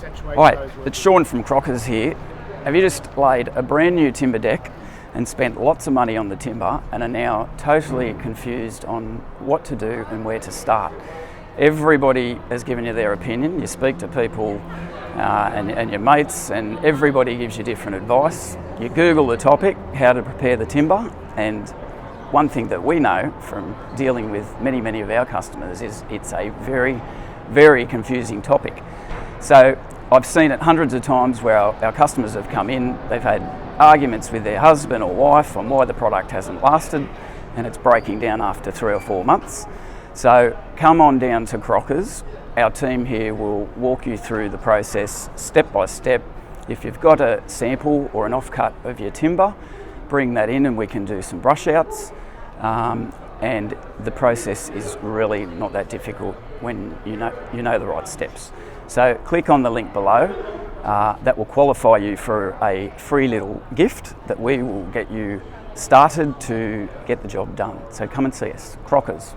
accentuate Hi, those words. it's Shaun from Crockers here. Have you just laid a brand new timber deck and spent lots of money on the timber and are now totally confused on what to do and where to start? Everybody has given you their opinion. You speak to people and your mates, and everybody gives you different advice. You Google the topic, how to prepare the timber, and one thing that we know from dealing with many of our customers is it's a very confusing topic. So I've seen it hundreds of times where our customers have come in, they've had arguments with their husband or wife on why the product hasn't lasted and it's breaking down after 3 or 4 months. So come on down to Crockers. Our team here will walk you through the process step by step. If you've got a sample or an offcut of your timber, bring that in and we can do some brush outs. And the process is really not that difficult when you know the right steps. So click on the link below. That will qualify you for a free little gift that we will get you started to get the job done. So come and see us, Crockers.